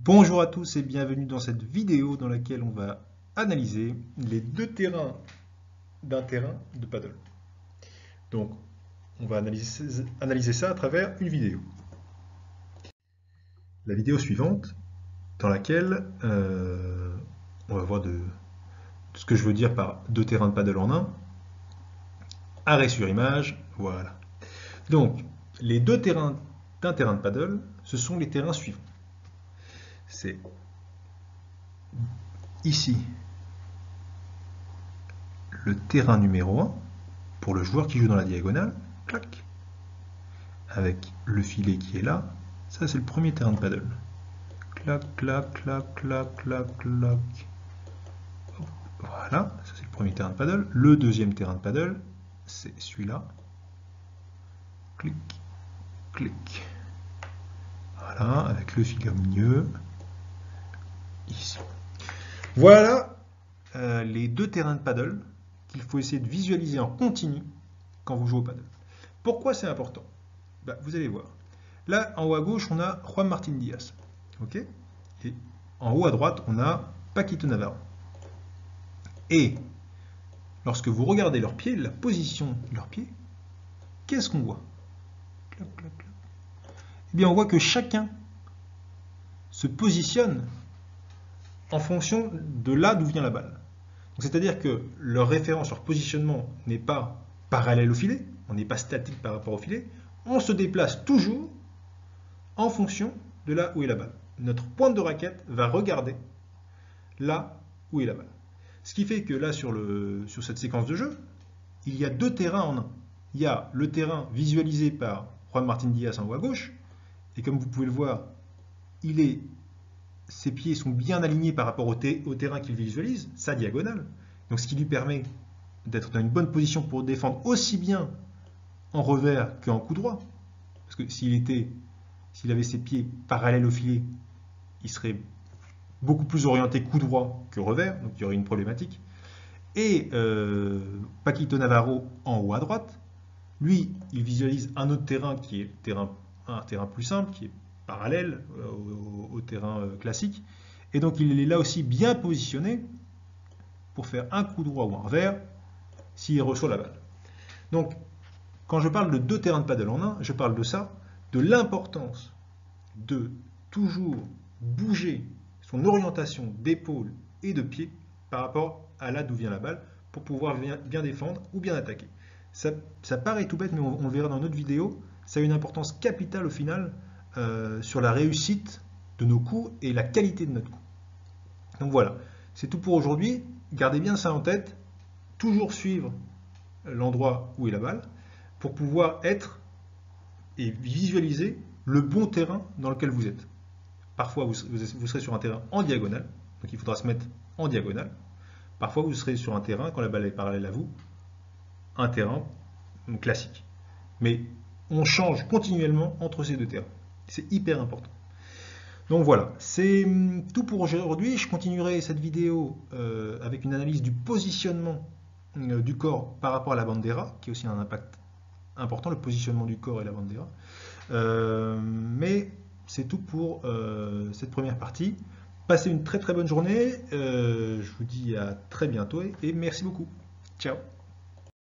Bonjour à tous et bienvenue dans cette vidéo dans laquelle on va analyser les deux terrains d'un terrain de paddle. Donc, on va analyser ça à travers une vidéo. La vidéo suivante, dans laquelle on va voir de ce que je veux dire par deux terrains de paddle en un. Arrêt sur image, voilà. Donc, les deux terrains d'un terrain de paddle, ce sont les terrains suivants. C'est ici le terrain numéro 1 pour le joueur qui joue dans la diagonale, clac, avec le filet qui est là. Ça, c'est le premier terrain de paddle. Clac, clac, clac, clac, clac, clac. Voilà, ça c'est le premier terrain de paddle. Le deuxième terrain de paddle, c'est celui-là. Clic, clic. Voilà, avec le filet au milieu. Ici. Voilà les deux terrains de paddle qu'il faut essayer de visualiser en continu quand vous jouez au paddle. Pourquoi c'est important? Vous allez voir. Là, en haut à gauche, on a Juan Martín Díaz. Ok? Et en haut à droite, on a Paquito Navarro. Et lorsque vous regardez leurs pieds, la position de leurs pieds, qu'est-ce qu'on voit? Clac, clac, clac. Eh bien, on voit que chacun se positionne en fonction de là d'où vient la balle. C'est-à-dire que leur référence, leur positionnement n'est pas parallèle au filet, on n'est pas statique par rapport au filet, on se déplace toujours en fonction de là où est la balle. Notre pointe de raquette va regarder là où est la balle. Ce qui fait que là, sur cette séquence de jeu, il y a deux terrains en un. Il y a le terrain visualisé par Juan Martín Díaz en haut à gauche, et comme vous pouvez le voir, ses pieds sont bien alignés par rapport au terrain qu'il visualise, sa diagonale. Donc ce qui lui permet d'être dans une bonne position pour défendre aussi bien en revers qu'en coup droit. Parce que s'il avait ses pieds parallèles au filet, il serait beaucoup plus orienté coup droit que revers, donc il y aurait une problématique. Et Paquito Navarro en haut à droite, lui, il visualise un autre terrain qui est un terrain plus simple, qui est parallèle au terrain classique. Et donc il est là aussi bien positionné pour faire un coup droit ou un revers s'il reçoit la balle. Donc quand je parle de deux terrains de paddle en un, je parle de ça, de l'importance de toujours bouger son orientation d'épaule et de pied par rapport à là d'où vient la balle pour pouvoir bien défendre ou bien attaquer. Ça paraît tout bête, mais on le verra dans notre vidéo, ça a une importance capitale au final sur la réussite de nos coups et la qualité de notre coup. Donc voilà, c'est tout pour aujourd'hui. Gardez bien ça en tête, toujours suivre l'endroit où est la balle pour pouvoir être et visualiser le bon terrain dans lequel vous êtes. Parfois, vous serez sur un terrain en diagonale, donc il faudra se mettre en diagonale. Parfois, vous serez sur un terrain, quand la balle est parallèle à vous, un terrain classique. Mais on change continuellement entre ces deux terrains. C'est hyper important. Donc voilà, c'est tout pour aujourd'hui. Je continuerai cette vidéo avec une analyse du positionnement du corps par rapport à la bandera, qui a aussi un impact important, le positionnement du corps et la bandera. Mais c'est tout pour cette première partie. Passez une très très bonne journée. Je vous dis à très bientôt et merci beaucoup. Ciao.